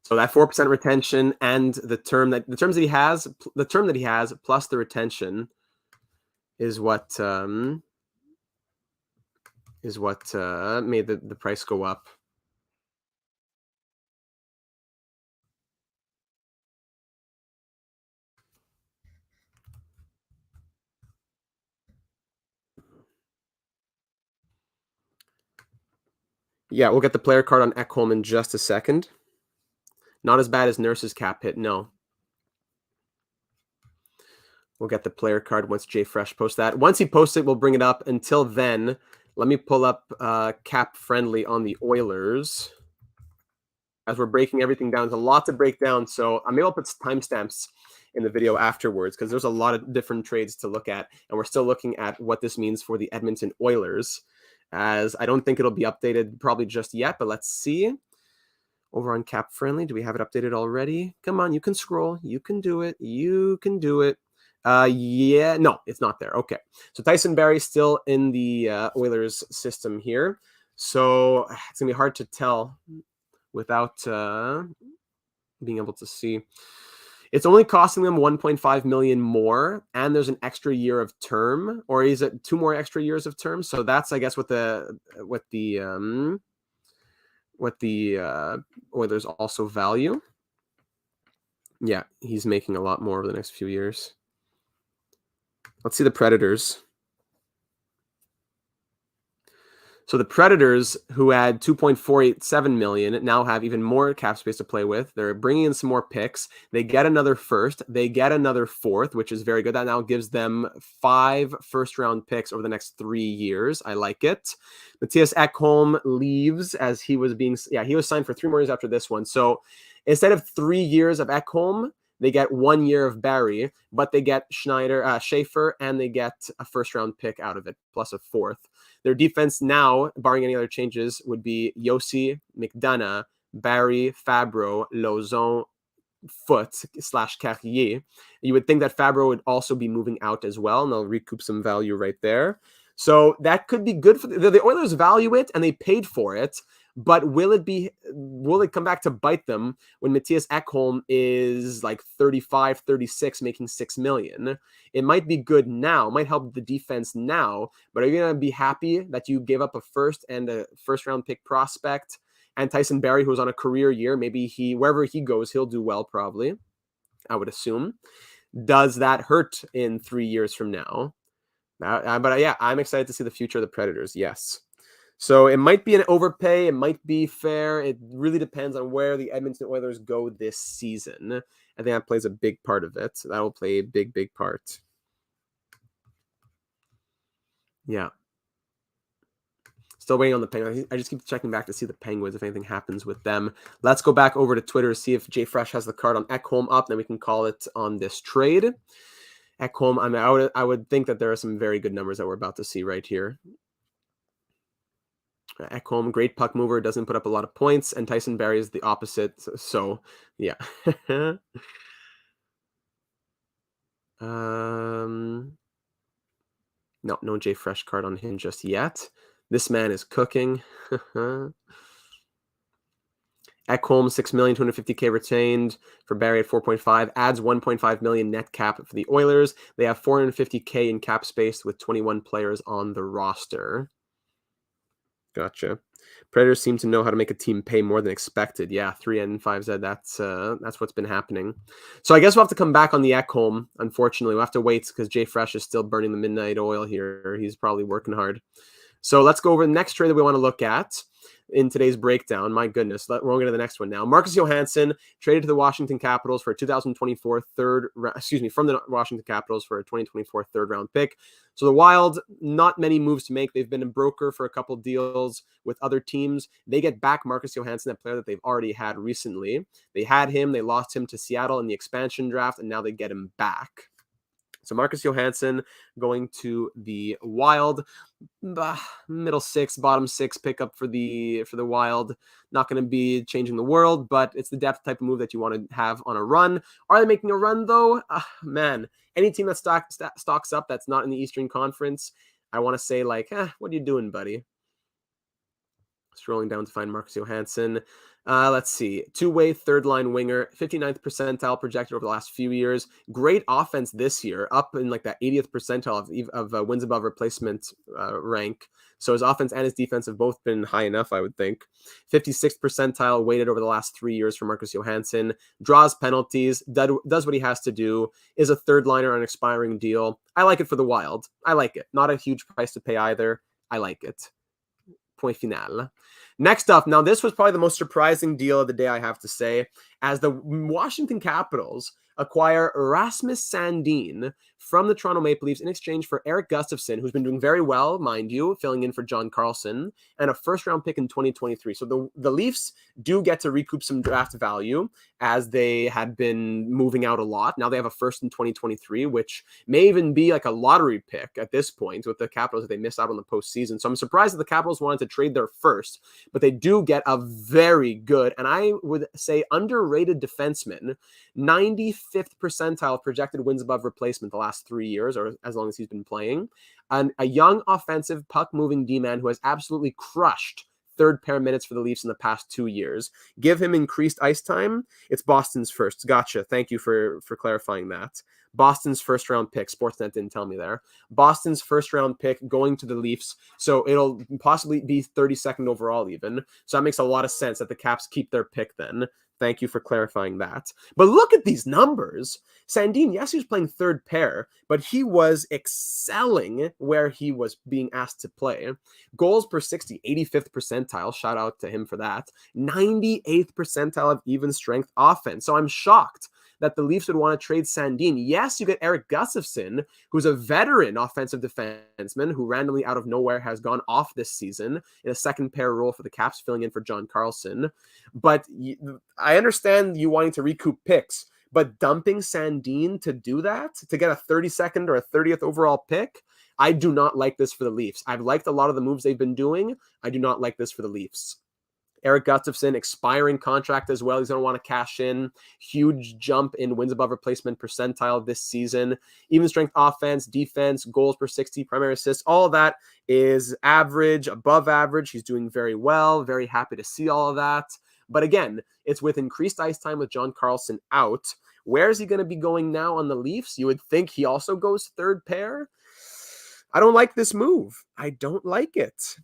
So that 4% retention and the term that he has plus the retention is what made the price go up. Yeah, we'll get the player card on Ekholm in just a second. Not as bad as Nurse's cap hit, no. We'll get the player card once Jay Fresh posts that. Once he posts it, we'll bring it up. Until then, let me pull up cap friendly on the Oilers. As we're breaking everything down, there's a lot to break down. So maybe I'll put timestamps in the video afterwards because there's a lot of different trades to look at. And we're still looking at what this means for the Edmonton Oilers, as I don't think it'll be updated probably just yet, but let's see. Over on Cap Friendly, do we have it updated already? Come on, you can scroll. You can do it. You can do it. Yeah, no, it's not there. Okay. So Tyson Barrie still in the Oilers system here. So it's going to be hard to tell without being able to see. It's only costing them 1.5 million more, and there's an extra year of term, or is it 2 more extra years of term? So that's, I guess, what the Oilers also value. Yeah, he's making a lot more over the next few years. Let's see the Predators. So the Predators, who had 2.487 million, now have even more cap space to play with. They're bringing in some more picks. They get another first. They get another fourth, which is very good. That now gives them 5 first-round picks over the next 3 years. I like it. Matthias Ekholm leaves as he was being... Yeah, he was signed for 3 more years after this one. So instead of 3 years of Ekholm, they get 1 year of Barrie, but they get Schaefer, and they get a first-round pick out of it, plus a fourth. Their defense now, barring any other changes, would be Yossi, McDonough, Barrie, Fabro, Lauzon, foot / Carrier. You would think that Fabro would also be moving out as well, and they'll recoup some value right there. So that could be good for the Oilers. Value it, and they paid for it. But will it come back to bite them when Matthias Ekholm is like 35, 36, making $6 million? It might be good now, might help the defense now, but are you going to be happy that you gave up a first and a first round pick prospect and Tyson Barrie, who's on a career year? Maybe wherever he goes, he'll do well, probably, I would assume. Does that hurt in 3 years from now? But yeah, I'm excited to see the future of the Predators. Yes. So it might be an overpay. It might be fair. It really depends on where the Edmonton Oilers go this season. I think that plays a big part of it. That will play a big, big part. Yeah. Still waiting on the Penguins. I just keep checking back to see the Penguins if anything happens with them. Let's go back over to Twitter to see if Jay Fresh has the card on Ekholm up. Then we can call it on this trade. Ekholm, I would think that there are some very good numbers that we're about to see right here. Ekholm, great puck mover, doesn't put up a lot of points, and Tyson Barrie is the opposite. So yeah. No Jay Fresh card on him just yet. This man is cooking. Ekholm, $6 million, $250K retained for Barrie at 4.5, adds 1.5 million net cap for the Oilers. They have $450K in cap space with 21 players on the roster. Gotcha. Predators seem to know how to make a team pay more than expected. Yeah, 3N5Z. That's what's been happening. So I guess we'll have to come back on the Ekholm. Unfortunately, we'll have to wait because Jay Fresh is still burning the midnight oil here. He's probably working hard. So let's go over the next trade that we want to look at in today's breakdown. My goodness, we're going to the next one now. Marcus Johansson traded to the Washington Capitals for a 2024 from the Washington Capitals for a 2024 third round pick. So the Wild, not many moves to make. They've been a broker for a couple deals with other teams. They get back Marcus Johansson, that player that they've already had recently. They had him, they lost him to Seattle in the expansion draft, and now they get him back. So Marcus Johansson going to the Wild, middle six, bottom six pickup for the Wild. Not going to be changing the world, but it's the depth type of move that you want to have on a run. Are they making a run though? Man, any team that stocks up that's not in the Eastern Conference, I want to say like, what are you doing, buddy? Scrolling down to find Marcus Johansson. Let's see. Two-way third-line winger, 59th percentile projected over the last few years. Great offense this year, up in like that 80th percentile of wins above replacement rank. So his offense and his defense have both been high enough, I would think. 56th percentile weighted over the last 3 years for Marcus Johansson. Draws penalties, does what he has to do, is a third liner on an expiring deal. I like it for the Wild. I like it. Not a huge price to pay either. I like it. Point final. Next up, now this was probably the most surprising deal of the day, I have to say, as the Washington Capitals acquire Rasmus Sandin from the Toronto Maple Leafs in exchange for Erik Gustafson, who's been doing very well, mind you, filling in for John Carlson, and a first-round pick in 2023. So the Leafs do get to recoup some draft value as they had been moving out a lot. Now they have a first in 2023, which may even be like a lottery pick at this point with the Capitals that they missed out on the postseason. So I'm surprised that the Capitals wanted to trade their first, but they do get a very good, and I would say underrated defenseman, 95th percentile projected wins above replacement the last 3 years, or as long as he's been playing. And a young offensive puck-moving D-man who has absolutely crushed third pair minutes for the Leafs in the past 2 years. Give him increased ice time. It's Boston's first. Gotcha. Thank you for clarifying that. Boston's first round pick. Sportsnet didn't tell me there. Boston's first round pick going to the Leafs. So it'll possibly be 32nd overall even. So that makes a lot of sense that the Caps keep their pick then. Thank you for clarifying that. But look at these numbers. Sandin, yes, he was playing third pair, but he was excelling where he was being asked to play. Goals per 60, 85th percentile. Shout out to him for that. 98th percentile of even strength offense. So I'm shocked that the Leafs would want to trade Sandin. Yes, you get Erik Gustafson, who's a veteran offensive defenseman who randomly out of nowhere has gone off this season in a second pair role for the Caps, filling in for John Carlson. But I understand you wanting to recoup picks, but dumping Sandin to do that, to get a 32nd or a 30th overall pick, I do not like this for the Leafs. I've liked a lot of the moves they've been doing. I do not like this for the Leafs. Erik Gustafson, expiring contract as well. He's going to want to cash in. Huge jump in wins above replacement percentile this season. Even strength offense, defense, goals per 60, primary assists, all of that is average, above average. He's doing very well. Very happy to see all of that. But again, it's with increased ice time with John Carlson out. Where is he going to be going now on the Leafs? You would think he also goes third pair. I don't like this move. I don't like it.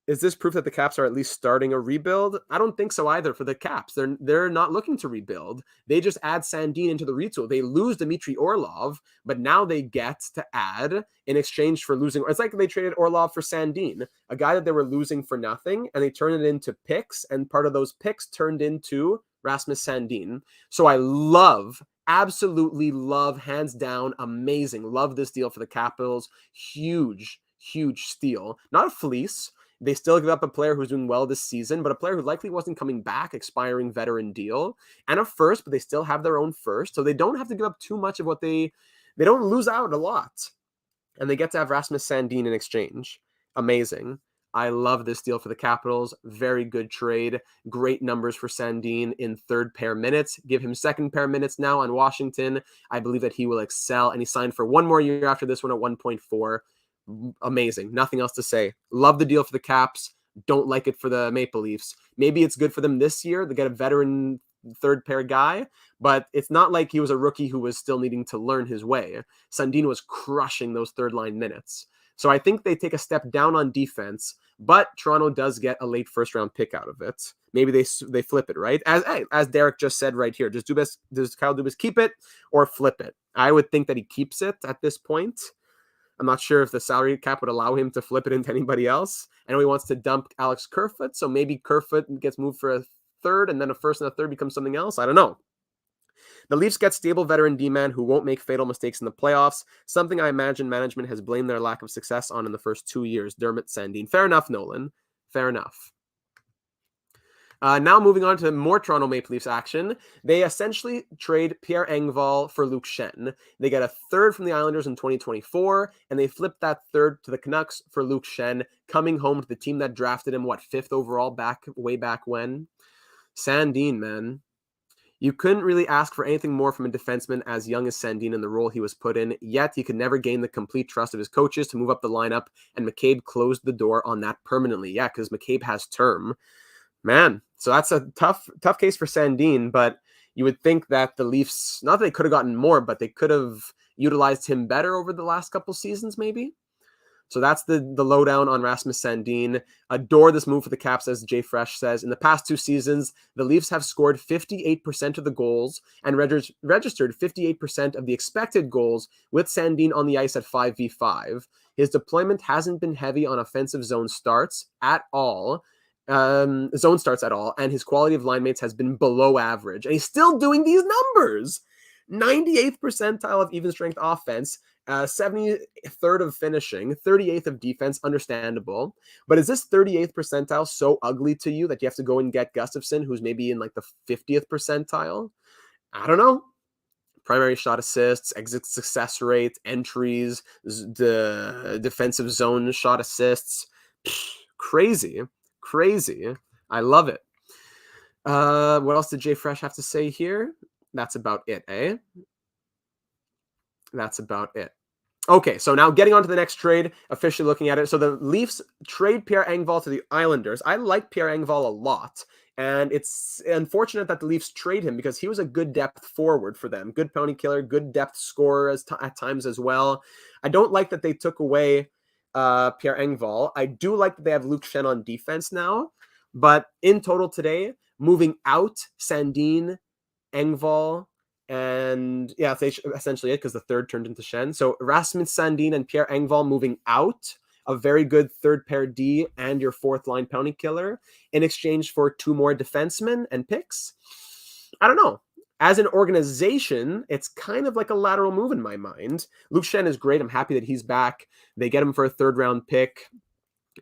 Is this proof that the Caps are at least starting a rebuild? I don't think so either for the Caps. They're not looking to rebuild. They just add Sandin into the retool. They lose Dmitry Orlov, but now they get to add in exchange for losing. It's like they traded Orlov for Sandin, a guy that they were losing for nothing, and they turned it into picks, and part of those picks turned into Rasmus Sandin. So I love, absolutely love, hands down, amazing. Love this deal for the Capitals. Huge, huge steal. Not a fleece. They still give up a player who's doing well this season, but a player who likely wasn't coming back, expiring veteran deal, and a first, but they still have their own first. So they don't have to give up too much of what they don't lose out a lot. And they get to have Rasmus Sandin in exchange. Amazing. I love this deal for the Capitals. Very good trade. Great numbers for Sandin in third pair minutes. Give him second pair minutes now on Washington. I believe that he will excel, and he signed for one more year after this one at 1.4. Amazing. Nothing else to say. Love the deal for the Caps. Don't like it for the Maple Leafs. Maybe it's good for them this year. They get a veteran third pair guy, but it's not like he was a rookie who was still needing to learn his way. Sandin was crushing those third line minutes. So I think they take a step down on defense, but Toronto does get a late first round pick out of it. Maybe they flip it, right? As Derek just said right here, does Kyle Dubas keep it or flip it? I would think that he keeps it at this point. I'm not sure if the salary cap would allow him to flip it into anybody else. I know he wants to dump Alex Kerfoot, so maybe Kerfoot gets moved for a third, and then a first and a third becomes something else. I don't know. The Leafs get stable veteran D-man who won't make fatal mistakes in the playoffs, something I imagine management has blamed their lack of success on in the first 2 years. Dermott Sandin. Fair enough, Nolan. Fair enough. Now moving on to more Toronto Maple Leafs action. They essentially trade Pierre Engvall for Luke Schenn. They get a third from the Islanders in 2024, and they flip that third to the Canucks for Luke Schenn, coming home to the team that drafted him, fifth overall way back when? Sandin, man. You couldn't really ask for anything more from a defenseman as young as Sandin in the role he was put in, yet he could never gain the complete trust of his coaches to move up the lineup, and McCabe closed the door on that permanently. Yeah, because McCabe has term. Man, so that's a tough case for Sandin, but you would think that the Leafs, not that they could have gotten more, but they could have utilized him better over the last couple seasons, maybe. So that's the lowdown on Rasmus Sandin. Adore this move for the Caps, as Jay Fresh says. In the past 2 seasons, the Leafs have scored 58% of the goals and registered 58% of the expected goals with Sandin on the ice at 5v5. His deployment hasn't been heavy on offensive zone starts at all. And his quality of line mates has been below average, and he's still doing these numbers. 98th percentile of even strength offense, 73rd of finishing, 38th of defense, understandable. But is this 38th percentile so ugly to you that you have to go and get Gustafson, who's maybe in like the 50th percentile? I don't know. Primary shot assists, exit success rate, entries, the defensive zone shot assists. Crazy. I love it. What else did Jay Fresh have to say here? That's about it, eh? That's about it. Okay, so now getting on to the next trade, officially looking at it. So the Leafs trade Pierre Engvall to the Islanders. I like Pierre Engvall a lot, and it's unfortunate that the Leafs trade him because he was a good depth forward for them. Good penalty killer, good depth scorer at times as well. I don't like that they took away Pierre Engvall. I do like that they have Luke Schenn on defense now, but in total today, moving out Sandin, Engvall, and yeah, that's essentially it because the third turned into Schenn. So Rasmus Sandin and Pierre Engvall moving out, a very good third pair D and your fourth line penalty killer in exchange for 2 more defensemen and picks. I don't know. As an organization, it's kind of like a lateral move in my mind. Luke Schenn is great. I'm happy that he's back. They get him for a 3rd round pick.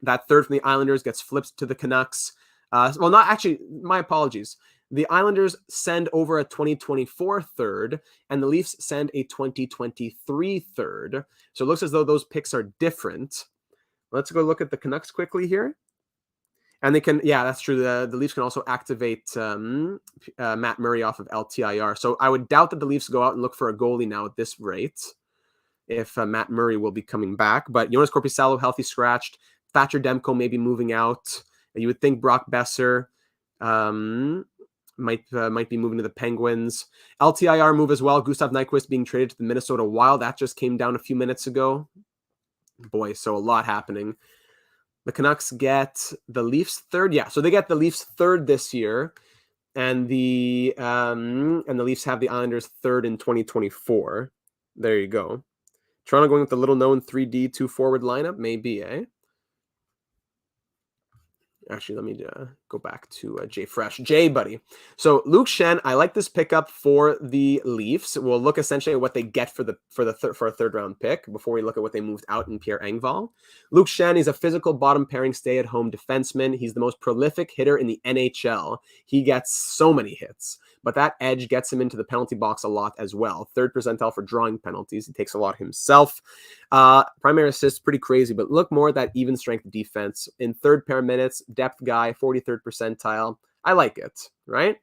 That third from the Islanders gets flipped to the Canucks. Well, not actually, my apologies. The Islanders send over a 2024 third, and the Leafs send a 2023 third. So it looks as though those picks are different. Let's go look at the Canucks quickly here. And they can, yeah, that's true. The Leafs can also activate Matt Murray off of LTIR. So I would doubt that the Leafs go out and look for a goalie now at this rate if Matt Murray will be coming back. But Jonas Korpisalo, healthy scratched. Thatcher Demko maybe moving out. You would think Brock Besser might be moving to the Penguins. LTIR move as well. Gustav Nyquist being traded to the Minnesota Wild. That just came down a few minutes ago. Boy, so a lot happening. The Canucks get the Leafs third. Yeah, so they get the Leafs third this year, and the Leafs have the Islanders third in 2024. There you go. Toronto going with the little-known 3D 2-forward lineup, maybe, eh? Actually, let me go back to Jay Fresh. Jay, buddy. So Luke Schenn, I like this pickup for the Leafs. We'll look essentially at what they get for a third-round pick before we look at what they moved out in Pierre Engvall. Luke Schenn is a physical bottom-pairing stay-at-home defenseman. He's the most prolific hitter in the NHL. He gets so many hits, but that edge gets him into the penalty box a lot as well. Third percentile for drawing penalties. He takes a lot himself. Primary assists, pretty crazy, but look more at that even strength defense. In third pair minutes, depth guy, 43rd percentile. I like it, right?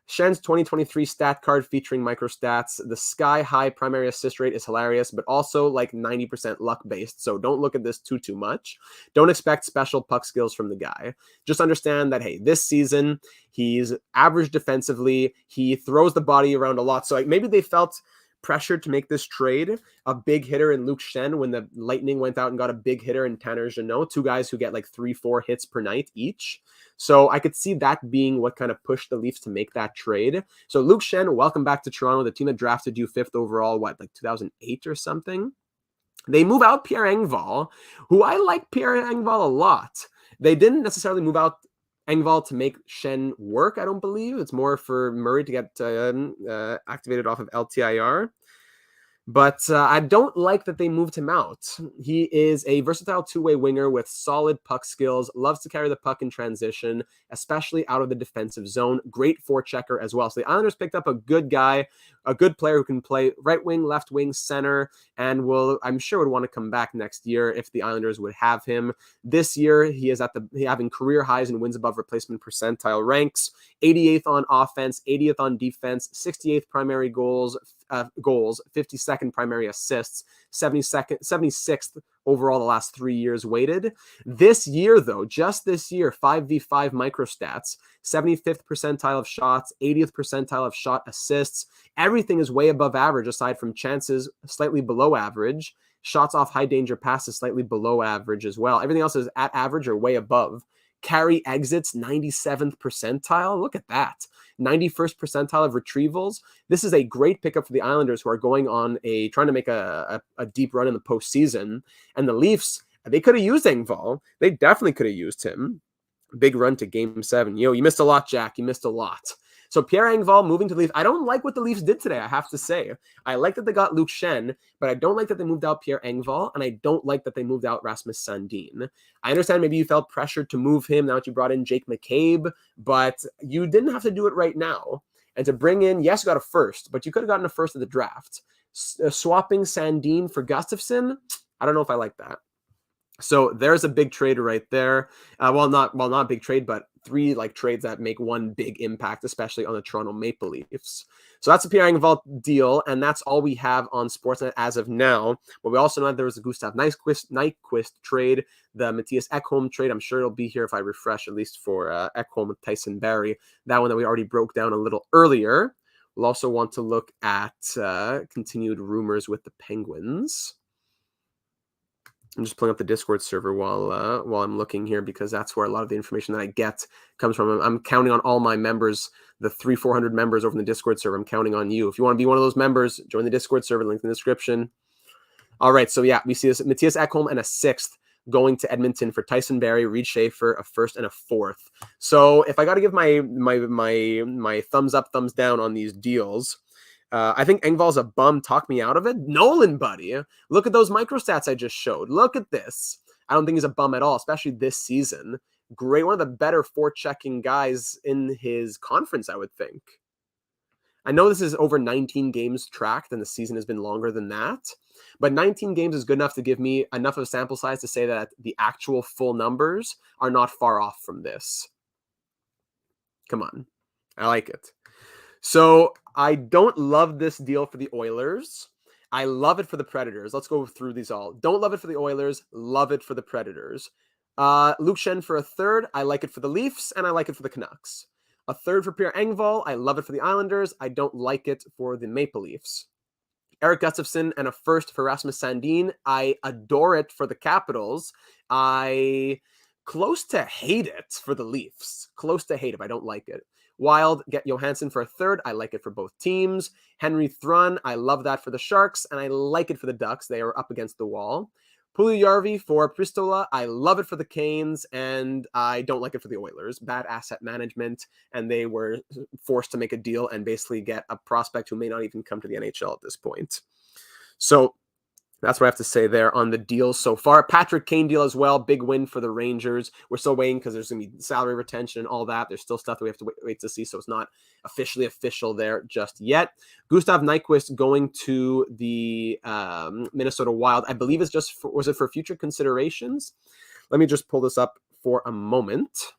Schenn's 2023 stat card featuring microstats. The sky-high primary assist rate is hilarious, but also like 90% luck-based, so don't look at this too much. Don't expect special puck skills from the guy. Just understand that, hey, this season, he's average defensively. He throws the body around a lot, so like maybe they felt pressured to make this trade, a big hitter in Luke Schenn when the Lightning went out and got a big hitter in Tanner Jeannot, two guys who get like 3-4 hits per night each. So I could see that being what kind of pushed the Leafs to make that trade. So Luke Schenn, welcome back to Toronto, the team that drafted you 5th overall, like 2008 or something. They move out Pierre Engvall, who I like Pierre Engvall a lot. They didn't necessarily move out Engvall to make Schenn work, I don't believe. It's more for Murray to get activated off of LTIR. But I don't like that they moved him out. He is a versatile two-way winger with solid puck skills, loves to carry the puck in transition, especially out of the defensive zone. Great forechecker as well. So the Islanders picked up a good guy, a good player who can play right wing, left wing, center, and I'm sure would want to come back next year if the Islanders would have him. This year, he is having career highs in wins above replacement percentile ranks, 88th on offense, 80th on defense, 68th primary goals, 52nd primary assists, 76th overall the last 3 years weighted. This year, though, just this year, 5v5 microstats, 75th percentile of shots, 80th percentile of shot assists. Everything is way above average aside from chances, slightly below average. Shots off high danger passes, slightly below average as well. Everything else is at average or way above. Carry exits, 97th percentile. Look at that. 91st percentile of retrievals. This is a great pickup for the Islanders, who are going on trying to make a deep run in the postseason. And the Leafs, they could have used Engvall. They definitely could have used him. Big run to Game 7. You missed a lot, Jack. You missed a lot. So Pierre Engvall moving to the Leafs. I don't like what the Leafs did today, I have to say. I like that they got Luke Schenn, but I don't like that they moved out Pierre Engvall, and I don't like that they moved out Rasmus Sandin. I understand maybe you felt pressured to move him now that you brought in Jake McCabe, but you didn't have to do it right now. And to bring in, yes, you got a first, but you could have gotten a first of the draft. Swapping Sandin for Gustafson, I don't know if I like that. So there's a big trade right there. Not a big trade, but 3 trades that make one big impact, especially on the Toronto Maple Leafs. So that's a Pierre Engvall deal, and that's all we have on Sportsnet as of now. But we also know that there was a Gustav Nyquist trade, the Matthias Ekholm trade. I'm sure it'll be here if I refresh, at least for Ekholm with Tyson Barrie. That one that we already broke down a little earlier. We'll also want to look at continued rumors with the Penguins. I'm just pulling up the Discord server while I'm looking here, because that's where a lot of the information that I get comes from. I'm counting on all my members, the 300-400 members over in the Discord server. I'm counting on you. If you want to be one of those members, join the Discord server, link in the description. All right, so yeah, we see this Matthias Ekholm and a 6th going to Edmonton for Tyson Barrie, Reed Schaefer, a 1st and a 4th. So if I got to give my thumbs up, thumbs down on these deals, I think Engvall's a bum. Talk me out of it. Nolan, buddy. Look at those microstats I just showed. Look at this. I don't think he's a bum at all, especially this season. Great. One of the better forechecking guys in his conference, I would think. I know this is over 19 games tracked and the season has been longer than that, but 19 games is good enough to give me enough of a sample size to say that the actual full numbers are not far off from this. Come on. I like it. So I don't love this deal for the Oilers. I love it for the Predators. Let's go through these all. Don't love it for the Oilers. Love it for the Predators. Luke Schenn for a third. I like it for the Leafs, and I like it for the Canucks. A third for Pierre Engvall. I love it for the Islanders. I don't like it for the Maple Leafs. Erik Gustafson and a first for Rasmus Sandin. I adore it for the Capitals. I close to hate it for the Leafs. Close to hate it. I don't like it. Wild get Johansson for a third. I like it for both teams. Henry Thrun, I love that for the Sharks, and I like it for the Ducks. They are up against the wall. Puljujarvi for Pristola. I love it for the Canes, and I don't like it for the Oilers. Bad asset management, and they were forced to make a deal and basically get a prospect who may not even come to the NHL at this point. So that's what I have to say there on the deals so far. Patrick Kane deal as well. Big win for the Rangers. We're still waiting because there's going to be salary retention and all that. There's still stuff that we have to wait to see, so it's not officially official there just yet. Gustav Nyquist going to the Minnesota Wild. I believe it's just was it for future considerations? Let me just pull this up for a moment,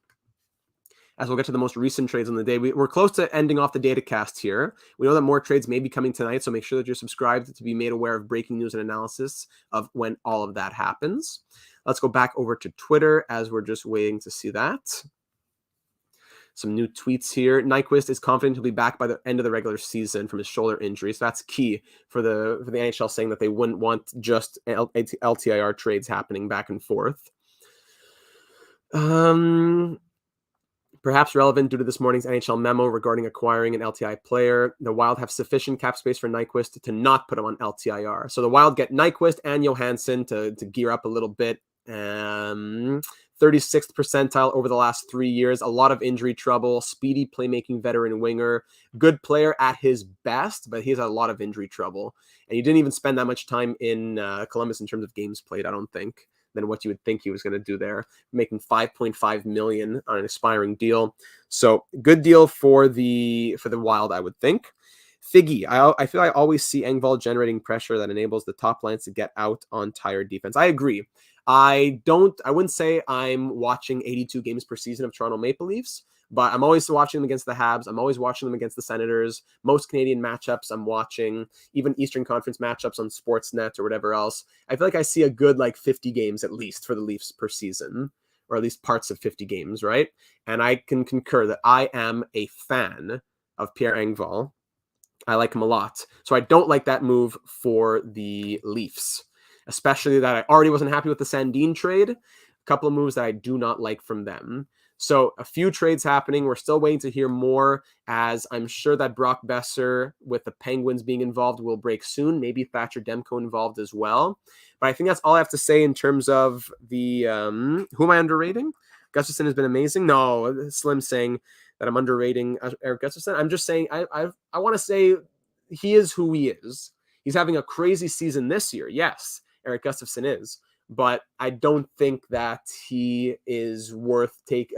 as we'll get to the most recent trades on the day. We're close to ending off the data cast here. We know that more trades may be coming tonight, so make sure that you're subscribed to be made aware of breaking news and analysis of when all of that happens. Let's go back over to Twitter as we're just waiting to see that. Some new tweets here. Nyquist is confident he'll be back by the end of the regular season from his shoulder injury. So that's key for the NHL, saying that they wouldn't want just LTIR trades happening back and forth. Perhaps relevant due to this morning's NHL memo regarding acquiring an LTI player. The Wild have sufficient cap space for Nyquist to not put him on LTIR. So the Wild get Nyquist and Johansson to gear up a little bit. 36th percentile over the last 3 years. A lot of injury trouble. Speedy playmaking veteran winger. Good player at his best, but he has a lot of injury trouble. And he didn't even spend that much time in Columbus in terms of games played, I don't think, than what you would think he was going to do there, making $5.5 million on an expiring deal. So good deal for the Wild, I would think. Figgy, I feel I always see Engvall generating pressure that enables the top lines to get out on tired defense. I agree. I wouldn't say I'm watching 82 games per season of Toronto Maple Leafs, but I'm always watching them against the Habs. I'm always watching them against the Senators. Most Canadian matchups I'm watching, even Eastern Conference matchups on Sportsnet or whatever else. I feel like I see a good 50 games at least for the Leafs per season, or at least parts of 50 games, right? And I can concur that I am a fan of Pierre Engvall. I like him a lot. So I don't like that move for the Leafs, especially that I already wasn't happy with the Sandin trade. A couple of moves that I do not like from them. So a few trades happening. We're still waiting to hear more, as I'm sure that Brock Besser with the Penguins being involved will break soon. Maybe Thatcher Demko involved as well. But I think that's all I have to say in terms of the who am I underrating? Gustafson has been amazing. No, Slim saying that I'm underrating Erik Gustafson. I'm just saying I want to say he is who he is. He's having a crazy season this year. Yes, Erik Gustafson is. But I don't think that he is worth I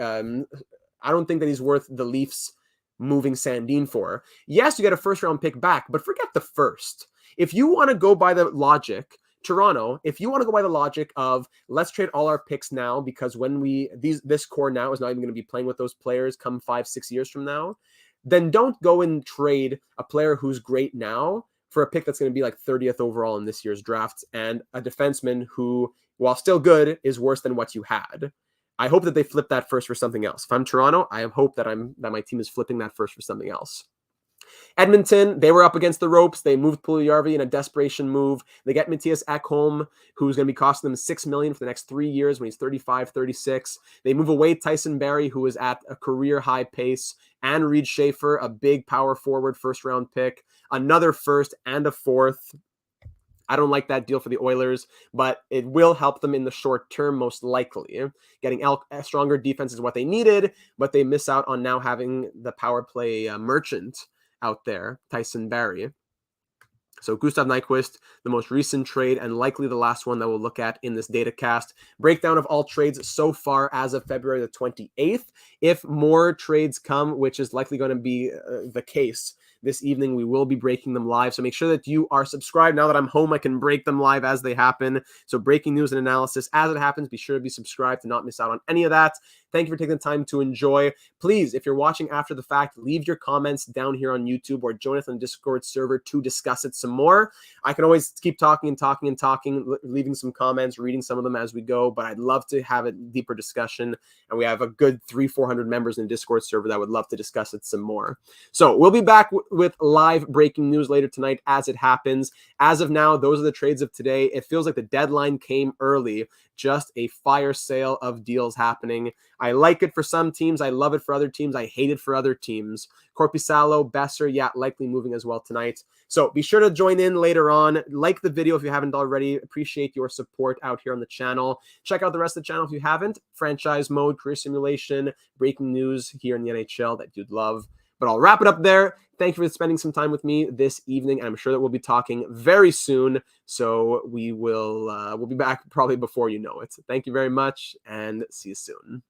don't think that he's worth the Leafs moving Sandin for. Yes, you get a first round pick back, but forget the first. If you want to go by the logic, Toronto, if you want to go by the logic of let's trade all our picks now, because when this core now is not even going to be playing with those players come 5-6 years from now, then don't go and trade a player who's great now for a pick that's going to be 30th overall in this year's draft, and a defenseman who, while still good, is worse than what you had. I hope that they flip that first for something else. If I'm Toronto, I hope that my team is flipping that first for something else. Edmonton, they were up against the ropes. They moved Puljujarvi in a desperation move. They get Matthias Ekholm, who's going to be costing them $6 million for the next 3 years when he's 35, 36. They move away Tyson Barrie, who is at a career high pace, and Reed Schaefer, a big power forward first round pick, another first and a fourth. I don't like that deal for the Oilers, but it will help them in the short term, most likely. Getting a stronger defense is what they needed, but they miss out on now having the power play merchant out there, Tyson Barrie. So Gustav Nyquist, the most recent trade and likely the last one that we'll look at in this data cast. Breakdown of all trades so far as of February the 28th. If more trades come, which is likely going to be the case, this evening. We will be breaking them live. So make sure that you are subscribed. Now that I'm home, I can break them live as they happen. So breaking news and analysis as it happens. Be sure to be subscribed to not miss out on any of that. Thank you for taking the time to enjoy. Please, if you're watching after the fact, leave your comments down here on YouTube or join us on the Discord server to discuss it some more. I can always keep talking, leaving some comments, reading some of them as we go, but I'd love to have a deeper discussion. And we have a good 300-400 members in the Discord server that would love to discuss it some more. So we'll be back with live breaking news later tonight as it happens. As of now, those are the trades of today. It feels like the deadline came early. Just a fire sale of deals happening. I like it for some teams. I love it for other teams. I hate it for other teams. Korpisalo, Besser, yeah, likely moving as well tonight. So be sure to join in later on. Like the video if you haven't already. Appreciate your support out here on the channel. Check out the rest of the channel if you haven't. Franchise mode, career simulation, breaking news here in the NHL that you'd love. But I'll wrap it up there. Thank you for spending some time with me this evening. I'm sure that we'll be talking very soon. So we'll be back probably before you know it. Thank you very much and see you soon.